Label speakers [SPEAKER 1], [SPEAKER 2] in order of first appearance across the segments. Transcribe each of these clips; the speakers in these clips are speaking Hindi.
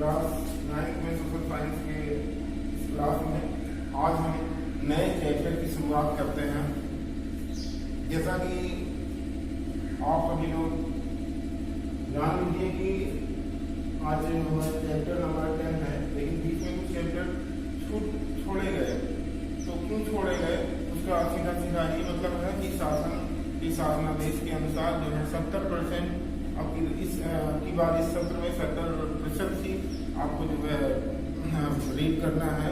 [SPEAKER 1] क्लास 9 में सोशल साइंस के क्लास में आज हम नए चैप्टर की शुरुआत करते हैं। जैसा कि आप सभी लोग जान लीजिए कि आज हमारा चैप्टर नंबर 10 है, लेकिन बीच में कुछ चैप्टर छोड़े गए। तो क्यों छोड़े गए उसका सीधा सीधा ये मतलब है कि शासनादेश के अनुसार जो है 70% की बार इस सत्र में 70% ही आपको जो है रीड करना है,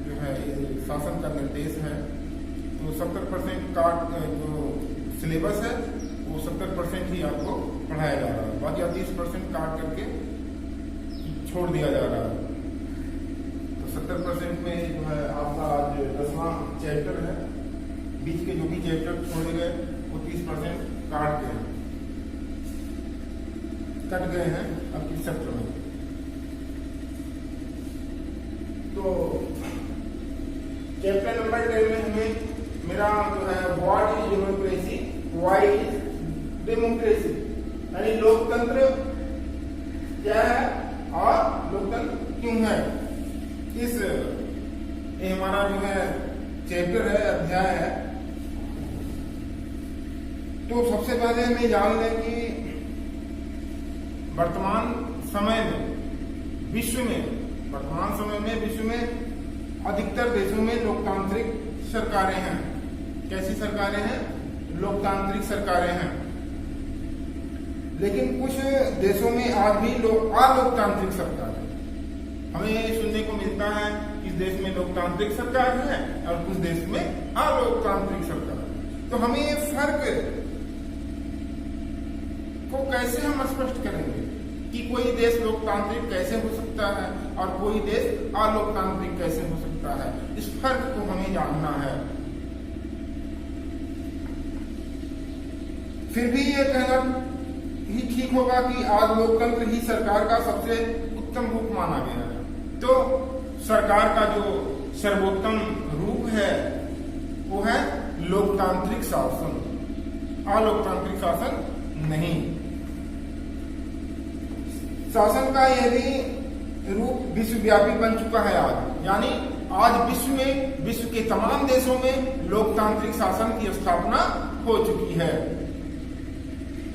[SPEAKER 1] जो है शासन का निर्देश है। तो 70% का जो सिलेबस है वो 70% ही आपको पढ़ाया जा रहा है, बाकी 30% काट करके छोड़ दिया जा रहा है। तो 70% में जो है आपका आज 10वां चैप्टर है। बीच के जो भी चैप्टर छोड़े गए वो 30% कट गए हैं आपकी सत्र में। तो चैप्टर नंबर 10 में हमें मेरा जो है what is democracy, why is democracy, यानी लोकतंत्र क्या है और लोकतंत्र क्यों है, इस ये हमारा जो है चैप्टर है, अध्याय है। तो सबसे पहले हमें जान लें कि वर्तमान समय में विश्व में अधिकतर देशों में लोकतांत्रिक सरकारें हैं। कैसी सरकारें हैं? लोकतांत्रिक सरकारें हैं। लेकिन कुछ देशों में आज भी अलोकतांत्रिक सरकार है। हमें सुनने को मिलता है कि इस देश में लोकतांत्रिक सरकार है और कुछ देश में अलोकतांत्रिक सरकार है। तो हमें ये फर्क को कैसे हम स्पष्ट करेंगे कि कोई देश लोकतांत्रिक कैसे हो सकता है और कोई देश अलोकतांत्रिक कैसे हो सकता है? इस फर्क को हमें जानना है। फिर भी ये कहना ही ठीक होगा कि आज लोकतंत्र ही सरकार का सबसे उत्तम रूप माना गया है। तो सरकार का जो सर्वोत्तम रूप है वो है लोकतांत्रिक शासन, अलोकतांत्रिक शासन नहीं। शासन का यदि रूप विश्वव्यापी बन चुका है आज, यानी आज विश्व के तमाम देशों में लोकतांत्रिक शासन की स्थापना हो चुकी है।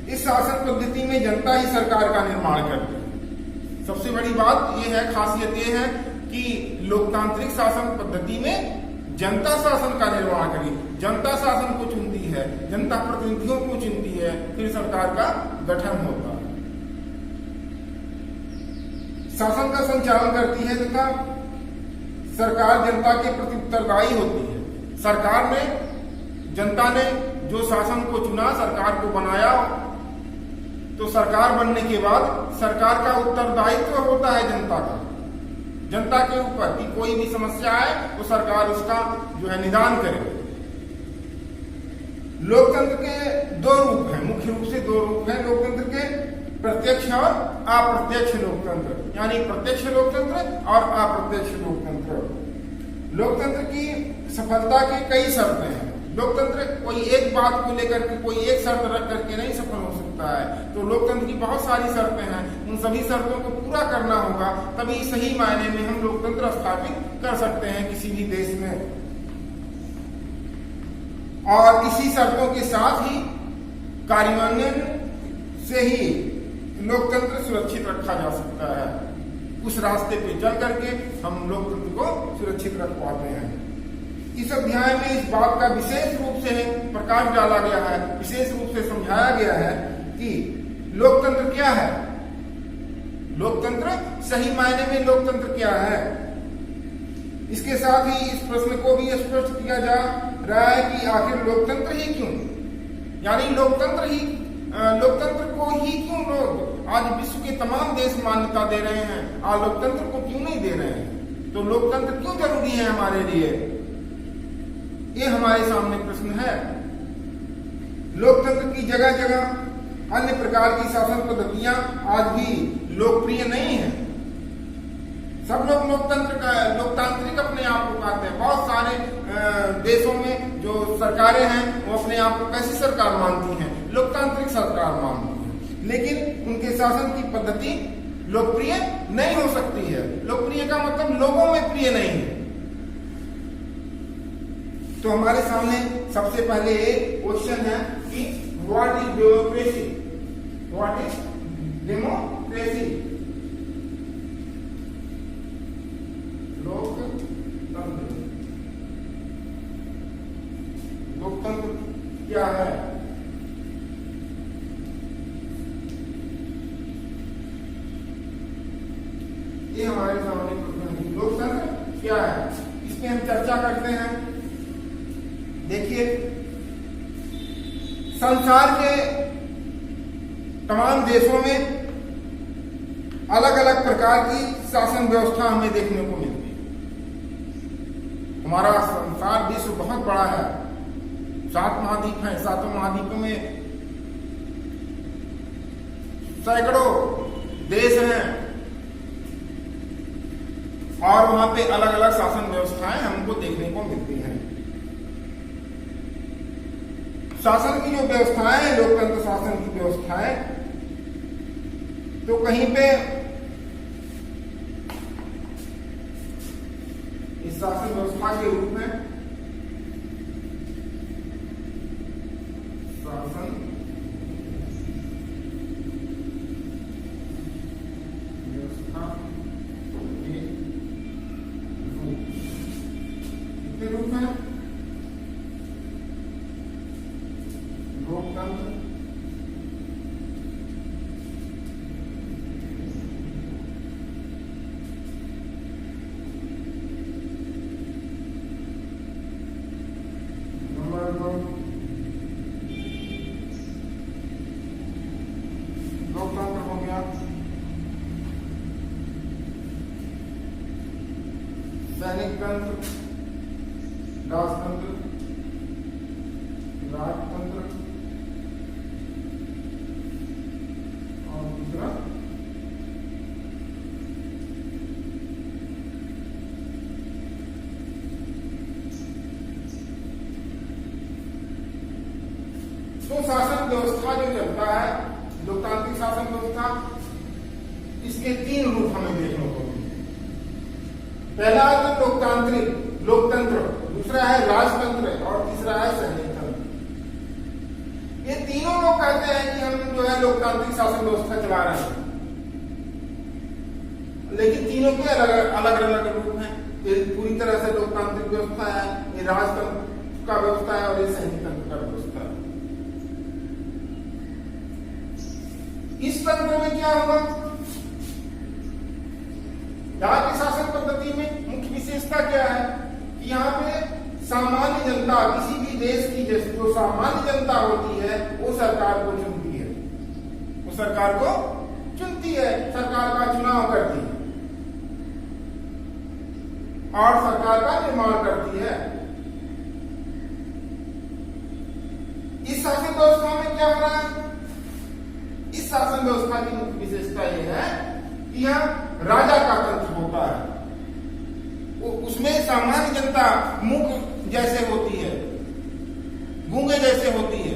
[SPEAKER 1] इस शासन पद्धति में जनता ही सरकार का निर्माण करती है। सबसे बड़ी बात यह है, खासियत यह है कि लोकतांत्रिक शासन पद्धति में जनता शासन का निर्माण करी, जनता शासन को चुनती है, जनता प्रतिनिधियों को चुनती है, फिर सरकार का गठन होता है, शासन का संचालन करती है तथा सरकार जनता के प्रति उत्तरदायी होती है। सरकार ने, जनता ने जो शासन को चुना, सरकार को बनाया, तो सरकार बनने के बाद सरकार का उत्तरदायित्व होता है जनता के ऊपर कि कोई भी समस्या है तो सरकार उसका जो है निदान करे। लोकतंत्र के दो रूप हैं, मुख्य रूप से दो रूप हैं लोकतंत्र के, प्रत्यक्ष और अप्रत्यक्ष लोकतंत्र, यानी प्रत्यक्ष लोकतंत्र और अप्रत्यक्ष लोकतंत्र। लोकतंत्र की सफलता के कई शर्तें हैं। लोकतंत्र कोई एक बात को लेकर के, कोई एक शर्त रख करके नहीं सफल हो सकता है। तो लोकतंत्र की बहुत सारी शर्तें हैं, उन सभी शर्तों को पूरा करना होगा, तभी सही मायने में हम लोकतंत्र स्थापित कर सकते हैं किसी भी देश में। और इसी शर्तों के साथ ही कार्यान्वयन से ही लोकतंत्र सुरक्षित रखा जा सकता है। उस रास्ते पे चल करके हम लोकतंत्र को सुरक्षित रख पाते हैं। इस अध्याय में इस बात का विशेष रूप से प्रकाश डाला गया है, विशेष रूप से समझाया गया है कि लोकतंत्र क्या है, लोकतंत्र सही मायने में लोकतंत्र क्या है। इसके साथ ही इस प्रश्न को भी स्पष्ट किया जा रहा है कि आखिर लोकतंत्र ही क्यों, यानी लोकतंत्र को ही क्यों लोग आज विश्व के तमाम देश मान्यता दे रहे हैं, लोकतंत्र को क्यों नहीं दे रहे हैं? तो लोकतंत्र क्यों जरूरी है हमारे लिए, ये हमारे सामने प्रश्न है। लोकतंत्र की जगह जगह अन्य प्रकार की शासन पद्धतियां आज भी लोकप्रिय नहीं है। सब लोग लोकतांत्रिक अपने आप को कहते हैं। बहुत सारे देशों में जो सरकारें हैं वो अपने आप को कैसी सरकार मानती हैं? लोकतांत्रिक सरकार मानती हैं। लेकिन उनके शासन की पद्धति लोकप्रिय नहीं हो सकती है। लोकप्रिय का मतलब लोगों में प्रिय नहीं है। तो हमारे सामने सबसे पहले एक क्वेश्चन है कि what is democracy, what is democracy, लोकतंत्र, लोकतंत्र क्या है? ये हमारे सामने प्रश्न है, लोकतंत्र क्या है, इस पे हम चर्चा करते हैं। देखिए, संसार के तमाम देशों में अलग अलग प्रकार की शासन व्यवस्था हमें देखने को मिलती है। हमारा संसार विश्व बहुत बड़ा है, 7 महाद्वीप हैं, 7 महाद्वीपों में सैकड़ों देश हैं और वहां पे अलग अलग शासन व्यवस्थाएं हमको देखने को मिलती हैं। शासन की जो व्यवस्थाएं हैं, लोकतंत्र शासन की व्यवस्थाएं, तो कहीं पे इस शासन व्यवस्था के रूप में शासन व्यवस्था के रूप में लोकतंत्र, नंबर 2 लोकतंत्र हो गया। सैनिक तंत्र, राजतंत्र, राजतंत्र, और दूसरा तो शासन व्यवस्था जो चलता है, लोकतांत्रिक शासन व्यवस्था, इसके 3 रूप हमें देखने को मिलते हैं। पहला है तो लोकतांत्रिक लोकतंत्र, दूसरा है राजतंत्र और तीसरा है सैनिक तंत्र। ये तीनों लोग कहते हैं कि हम जो है लोकतांत्रिक शासन व्यवस्था चला रहे हैं, लेकिन तीनों के अलग अलग रूप हैं। ये पूरी तरह से लोकतांत्रिक व्यवस्था है, ये राजतंत्र का व्यवस्था है और ये सैनिक तंत्र का व्यवस्था है। इस तंत्र में क्या होगा? यहाँ की शासन पद्धति में मुख्य विशेषता क्या है कि यहाँ पे सामान्य जनता, किसी भी देश की जो सामान्य जनता होती है वो सरकार को चुनती है, वो सरकार को चुनती है, सरकार का चुनाव करती है और सरकार का निर्माण करती है। इस शासन व्यवस्था में क्या हो रहा है? इस शासन व्यवस्था की मुख्य विशेषता यह है कि यहाँ राजा का तंत्र होता है, उसमें सामान्य जनता मूक जैसे होती है, गूंगे जैसे होती है,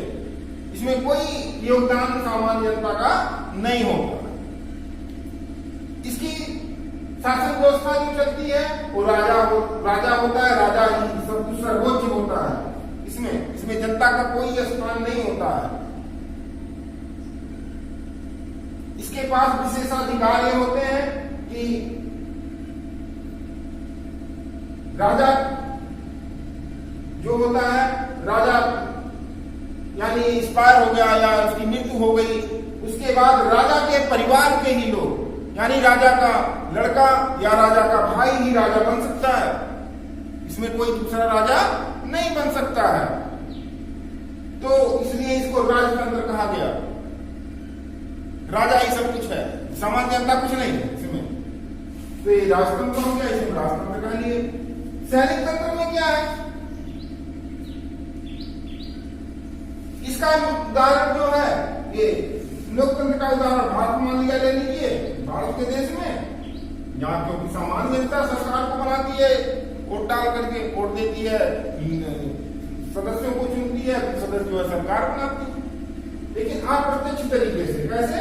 [SPEAKER 1] इसमें कोई योगदान सामान्य जनता का नहीं होता। इसकी शासन व्यवस्था जो चलती है वो राजा होता है, राजा ही सब कुछ सर्वोच्च होता है, इसमें जनता का कोई स्थान नहीं होता है। इसके पास विशेषाधिकार ये होते हैं कि राजा जो होता है, राजा यानी एक्सपायर हो गया या उसकी मृत्यु हो गई, उसके बाद राजा के परिवार के ही लोग, यानी राजा का लड़का या राजा का भाई ही राजा बन सकता है, इसमें कोई दूसरा राजा नहीं बन सकता है। तो इसलिए इसको राजतंत्र कहा गया। राजा ही सब कुछ है, सामान्य जनता कुछ नहीं है इसमें। तो ये राजतंत्र हो गया, इसमें राजतंत्र कह लिए। सैनिक तंत्र में क्या है? इसका उदाहरण जो है, ये लोकतंत्र का उदाहरण भारत मान लिया, ले लीजिए भारत के देश में, यहाँ क्योंकि सामान्य जनता सरकार को बनाती है, वोट डाल करके वोट देती है, सदस्यों को चुनती है, सदस्य जो है सरकार बनाती है, लेकिन अप्रत्यक्ष तरीके से। कैसे?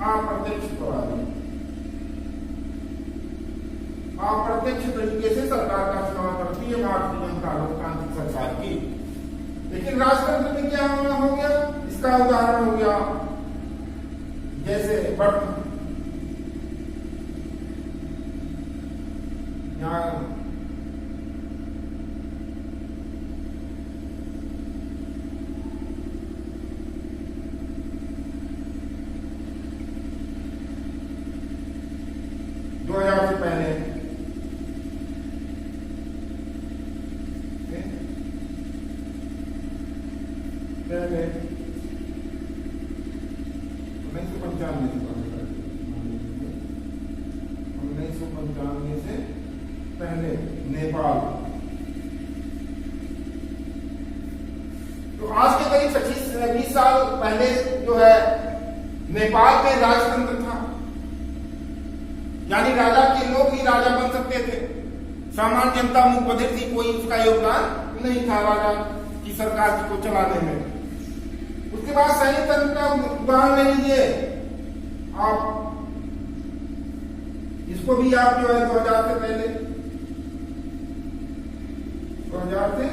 [SPEAKER 1] अप्रत्यक्ष प्रणाली। निरपेक्ष तरीके से सरकार का चुनाव करती है भारतीय जनता लोकतांत्रिक सरकार की। लेकिन राजतंत्र में क्या हो गया, इसका उदाहरण हो गया जैसे यहाँ से पहले पहले 1995 से पहले नेपाल, तो आज के करीब 25-20 साल पहले जो है नेपाल में राजतंत्र था, यानी राजा के लोग ही राजा बन सकते थे, सामान्य जनता मुख बधिर थी, कोई उसका योगदान नहीं था राजा की सरकार को चलाने में। उसके बाद सैनिक तंत्र का उदाहरण ले लीजिए आप, इसको भी आप जो है 2000 से पहले 2000 से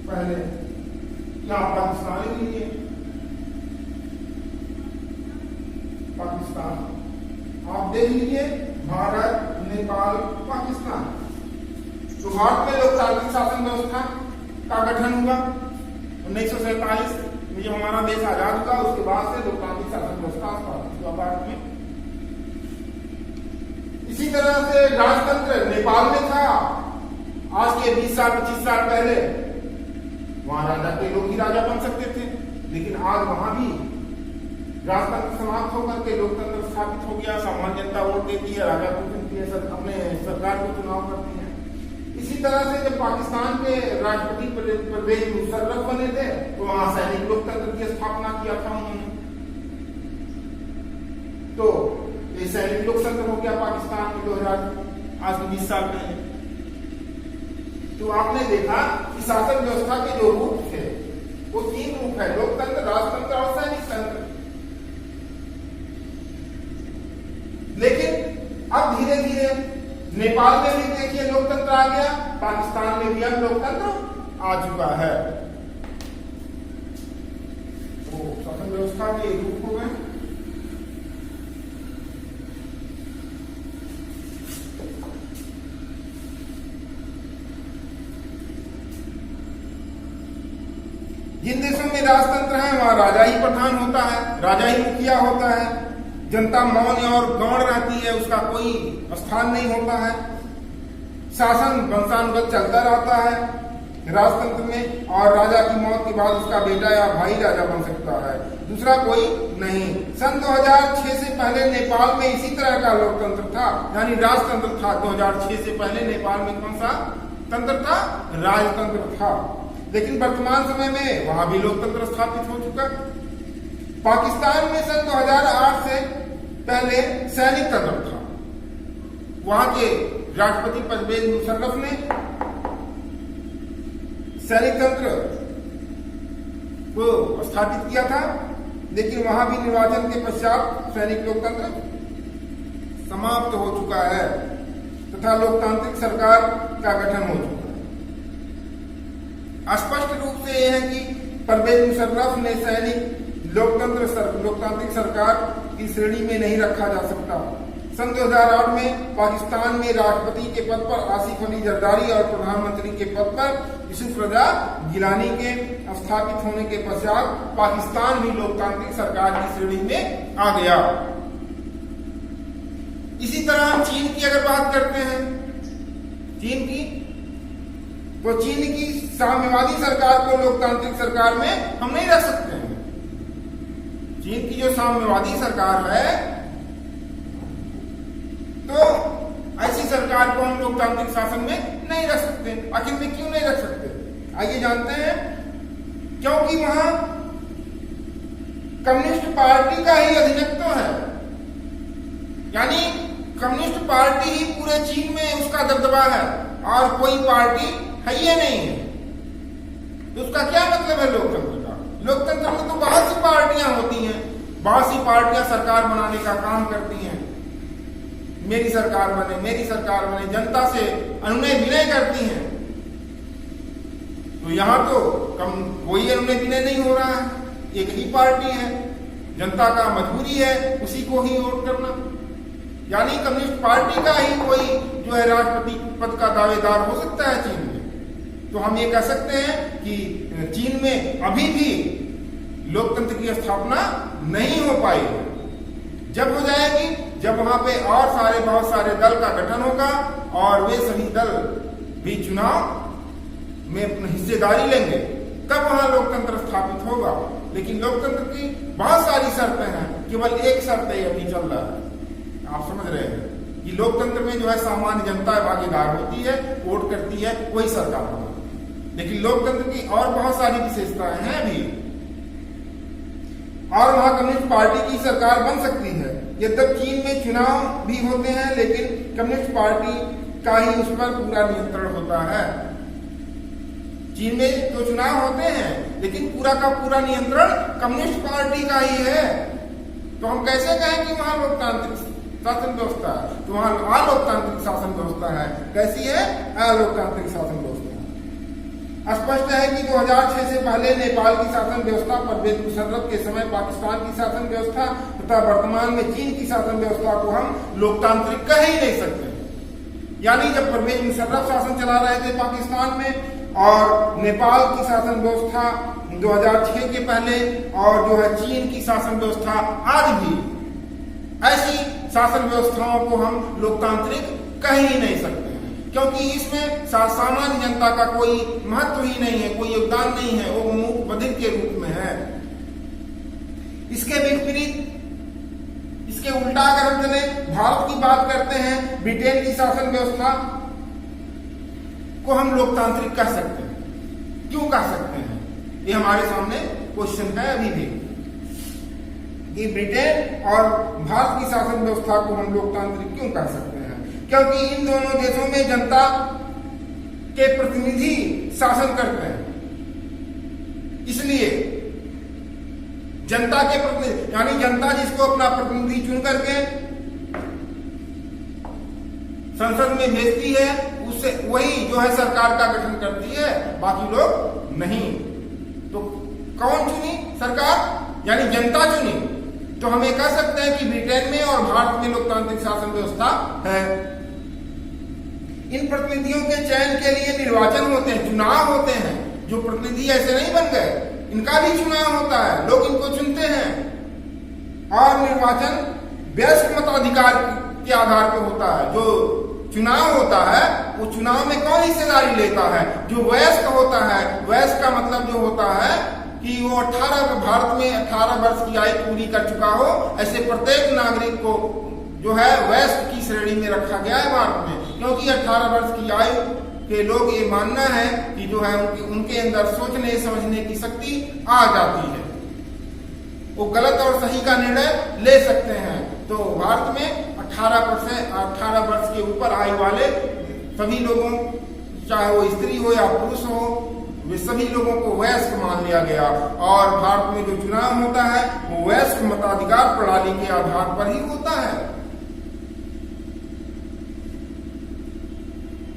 [SPEAKER 1] पहले क्या पाकिस्तान ले लीजिए, पाकिस्तान आप देख लीजिए, भारत, नेपाल, पाकिस्तान। तो भारत में लोकतांत्रिक शासन व्यवस्था का गठन हुआ 1947 में, जब हमारा देश आजाद हुआ उसके बाद से लोकतांत्रिक शासन व्यवस्था स्थापित हुआ भारत में। इसी तरह से राजतंत्र नेपाल में था आज के 20-25 साल पहले, वहां राजा के लोग ही राजा बन सकते थे, लेकिन आज वहां भी राजतंत्र समाप्त होकर के लोकतंत्र स्थापित हो गया, सामान्य जनता वोट देती है, राजा को चुनती है, अपने सरकार को चुनाव करती है। इसी तरह से जब पाकिस्तान के राष्ट्रपति परवेज मुशर्रफ बने थे तो वहां सैनिक लोकतंत्र की स्थापना किया था उन्होंने, तो ये सैनिक लोकतंत्र हो गया पाकिस्तान में 2000 आज से 20 साल पहले। तो आपने देखा कि शासन व्यवस्था के जो रूप थे वो 3 रूप है, लोकतंत्र, राजतंत्र और सैनिक तंत्र। लेकिन अब धीरे धीरे नेपाल में भी देखिए लोकतंत्र आ गया, पाकिस्तान में भी अब लोकतंत्र आ चुका है। तो शासन व्यवस्था के रूप हो गए। जिन देशों में राजतंत्र है वहां राजा ही प्रधान होता है, राजा ही मुखिया होता है, जनता मौन और गौण रहती है, उसका कोई स्थान नहीं होता है, शासन वंशानुगत चलता रहता है राजतंत्र में, और राजा की मौत के बाद उसका बेटा या भाई राजा बन सकता है, दूसरा कोई नहीं। सन 2006 से पहले नेपाल में इसी तरह का लोकतंत्र था, यानी राजतंत्र था। 2006 से पहले नेपाल में कौन सा तंत्र था? राजतंत्र था। लेकिन वर्तमान समय में वहां भी लोकतंत्र स्थापित हो चुका। पाकिस्तान में सन 2008 से पहले सैनिक तंत्र था, वहां के राष्ट्रपति परवेज मुशर्रफ ने सैनिक तंत्र को स्थापित किया था, लेकिन वहां भी निर्वाचन के पश्चात सैनिक लोकतंत्र समाप्त हो चुका है तथा लोकतांत्रिक सरकार का गठन हो चुका है। स्पष्ट रूप से यह है कि परवेज मुशर्रफ ने सैनिक लोकतांत्रिक सरकार की श्रेणी में नहीं रखा जा सकता। सन 2008 में पाकिस्तान में राष्ट्रपति के पद पर आसिफ अली जरदारी और प्रधानमंत्री के पद पर यूसुफ रजा गिलानी के स्थापित होने के पश्चात पाकिस्तान भी लोकतांत्रिक सरकार की श्रेणी में आ गया। इसी तरह हम चीन की अगर बात करते हैं, चीन की, तो चीन की साम्यवादी सरकार को लोकतांत्रिक सरकार में हम नहीं रख सकते हैं। चीन की जो साम्यवादी सरकार है, तो ऐसी सरकार को हम लोकतांत्रिक शासन में नहीं रख सकते। आखिर में क्यों नहीं रख सकते? आइए जानते हैं। क्योंकि वहां कम्युनिस्ट पार्टी का ही अधिनित्व है, यानी कम्युनिस्ट पार्टी ही पूरे चीन में उसका दबदबा है और कोई पार्टी है ये नहीं है। तो उसका क्या मतलब है लोकतंत्र का? लोकतंत्र में तो बहुत सी पार्टियां होती हैं, बहुत सी पार्टियां सरकार बनाने का काम करती हैं, मेरी सरकार बने, मेरी सरकार बने, जनता से अनुनय विनय करती हैं। तो यहाँ तो कोई अनुनय विनय नहीं हो रहा है, एक ही पार्टी है, जनता का मजबूरी है उसी को ही वोट करना। यानी कम्युनिस्ट पार्टी का ही कोई जो है राष्ट्रपति पद का दावेदार हो सकता है चीन में। तो हम ये कह सकते हैं कि चीन में अभी भी लोकतंत्र की स्थापना नहीं हो पाई। जब हो जाएगी, जब वहां पे और बहुत सारे दल का गठन होगा और वे सभी दल भी चुनाव में अपनी हिस्सेदारी लेंगे, तब वहां लोकतंत्र स्थापित होगा। लेकिन लोकतंत्र की बहुत सारी शर्तें हैं, केवल एक शर्त ही अभी चल रहा है। आप समझ रहे हैं कि लोकतंत्र में जो है सामान्य जनता भागीदार होती है, वोट करती है, कोई सरकार होगी। लेकिन लोकतंत्र की और बहुत सारी विशेषताएं हैं अभी, और वहां कम्युनिस्ट पार्टी की सरकार बन सकती है। यद्यप चीन में चुनाव भी होते हैं, लेकिन कम्युनिस्ट पार्टी का ही उस पर पूरा नियंत्रण होता है। चीन में तो चुनाव होते हैं, लेकिन पूरा का पूरा नियंत्रण कम्युनिस्ट पार्टी का ही है। तो हम कैसे कहें कि वहां लोकतांत्रिक शासन व्यवस्था है? तो वहां अलोकतांत्रिक शासन व्यवस्था है। कैसी है? अलोकतांत्रिक शासन व्यवस्था। स्पष्ट है कि 2006 से पहले नेपाल की शासन व्यवस्था, परवेज मुशर्रफ के समय पाकिस्तान की शासन व्यवस्था तथा वर्तमान में चीन की शासन व्यवस्था को हम लोकतांत्रिक कह ही नहीं सकते। यानी जब परवेज मुशर्रफ शासन चला रहे थे पाकिस्तान में, और नेपाल की शासन व्यवस्था 2006 के पहले, और जो है चीन की शासन व्यवस्था आज भी, ऐसी शासन व्यवस्थाओं को हम लोकतांत्रिक कह ही नहीं सकते, क्योंकि इसमें सामान्य जनता का कोई महत्व ही नहीं है, कोई योगदान नहीं है, वो मूक बधिर के रूप में है। इसके विपरीत, इसके उल्टा अगर हम चले, भारत की बात करते हैं, ब्रिटेन की शासन व्यवस्था को हम लोकतांत्रिक कह सकते हैं। क्यों कह सकते हैं? ये हमारे सामने क्वेश्चन है अभी भी, कि ब्रिटेन और भारत की शासन व्यवस्था को हम लोकतांत्रिक क्यों कह सकते हैं? क्योंकि इन दोनों देशों में जनता के प्रतिनिधि शासन करते हैं। इसलिए जनता के प्रतिनिधि, यानी जनता जिसको अपना प्रतिनिधि चुन करके संसद में भेजती है, उससे वही जो है सरकार का गठन करती है, बाकी लोग नहीं। तो कौन चुनी सरकार? यानी जनता चुनी। तो हम ये कह सकते हैं कि ब्रिटेन में और भारत में लोकतांत्रिक शासन व्यवस्था है। इन प्रतिनिधियों के चयन के लिए निर्वाचन होते हैं, चुनाव होते हैं। जो प्रतिनिधि ऐसे नहीं बन गए, इनका भी चुनाव होता है, लोग इनको चुनते हैं। और निर्वाचन वयस्क मताधिकार के आधार पर होता है। जो चुनाव होता है, वो चुनाव में कौन हिस्सेदारी लेता है? जो वयस्क होता है। वयस्क का मतलब जो होता है कि वो 18, भारत में 18 वर्ष की आयु पूरी कर चुका हो, ऐसे प्रत्येक नागरिक को जो है वयस्क की श्रेणी में रखा गया है भारत में। क्योंकि 18 वर्ष की आयु के लोग ये मानना है कि जो है उनके अंदर सोचने समझने की शक्ति आ जाती है, वो गलत और सही का निर्णय ले सकते हैं। तो भारत में 18 वर्ष के ऊपर आयु वाले सभी लोगों, चाहे वो स्त्री हो या पुरुष हो, वे सभी लोगों को वयस्क मान लिया गया। और भारत में जो चुनाव होता है वो वयस्क मताधिकार प्रणाली के आधार पर ही होता है।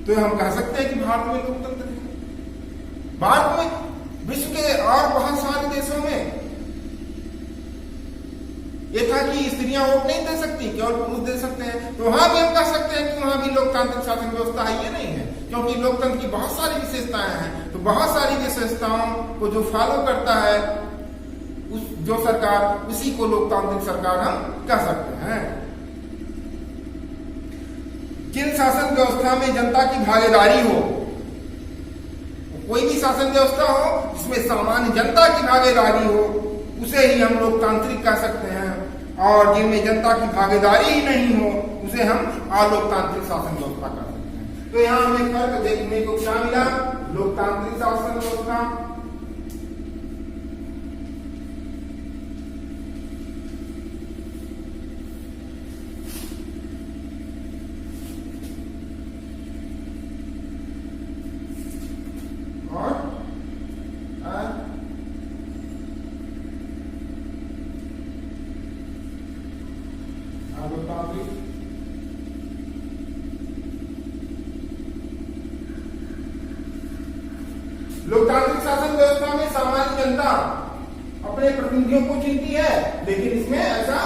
[SPEAKER 1] तो हम कह सकते हैं कि भारत में लोकतंत्र है। भारत में, विश्व के और बहुत सारे देशों में ये था कि स्त्रियां वोट नहीं दे सकती, केवल पुरुष दे सकते हैं। तो वहां भी हम कह सकते हैं कि वहां भी लोकतांत्रिक शासन व्यवस्था है। ये नहीं है, क्योंकि लोकतंत्र की बहुत सारी विशेषताएं हैं। तो बहुत सारी विशेषताओं को जो फॉलो करता है जो सरकार, उसी को लोकतांत्रिक सरकार हम कह सकते हैं। जिन शासन व्यवस्था में जनता की भागीदारी हो, कोई भी शासन व्यवस्था हो जिसमें सामान्य जनता की भागीदारी हो, उसे ही हम लोकतांत्रिक कह सकते हैं। और जिनमें जनता की भागीदारी ही नहीं हो, उसे हम अलोकतांत्रिक शासन व्यवस्था कह सकते हैं। तो यहाँ हमें फर्क देखने को क्या मिला? लोकतांत्रिक शासन व्यवस्था लोकतांत्रिक जनता अपने प्रतिनिधियों को चुनती है, लेकिन इसमें ऐसा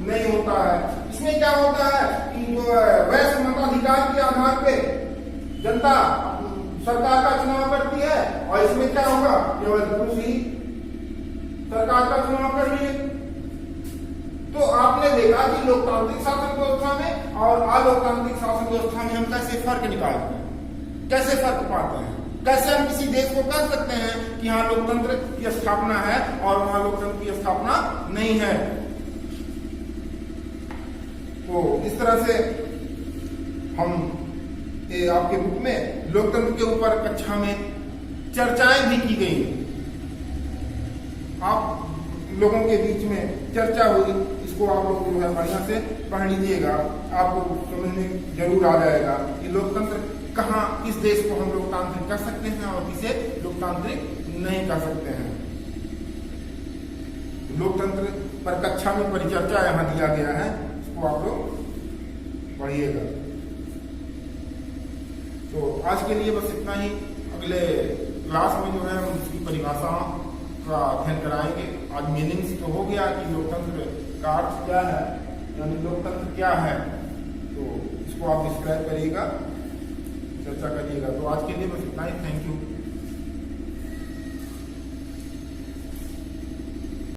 [SPEAKER 1] नहीं होता है। इसमें क्या होता है कि जो वैश्य मताधिकार के आधार पे जनता सरकार का चुनाव करती है, और इसमें क्या होगा, केवल पुरुष ही सरकार का चुनाव करेंगे। तो आपने देखा कि लोकतांत्रिक शासन व्यवस्था में और अलोकतांत्रिक शासन व्यवस्था में हम कैसे फर्क निकालते हैं, कैसे फर्क पाते हैं, कैसे हम किसी देश को कह सकते हैं कि यहाँ लोकतंत्र की स्थापना है और वहां लोकतंत्र की स्थापना नहीं है। तो इस तरह से हम आपके बुक में लोकतंत्र के ऊपर कक्षा में चर्चाएं भी की गई, आप लोगों के बीच में चर्चा हुई। इसको आप लोग जो है बढ़िया से पढ़ लीजिएगा, आपको समझ में जरूर आ जाएगा कि लोकतंत्र कहाँ, किस देश को हम लोकतांत्रिक कह सकते हैं और किसे लोकतांत्रिक नहीं कह सकते हैं। लोकतंत्र पर कक्षा में परिचर्चा यहाँ दिया गया है, इसको आप लोग पढ़िएगा। तो आज के लिए बस इतना ही। अगले क्लास में जो है हम इसकी परिभाषा का अध्ययन कराएंगे। आज मीनिंग्स तो हो गया कि लोकतंत्र का अर्थ क्या है, यानी लोकतंत्र क्या है, तो इसको आप डिस्क्राइब करिएगा, चर्चा करिएगा। तो आज के लिए बस इतना ही। Thank you.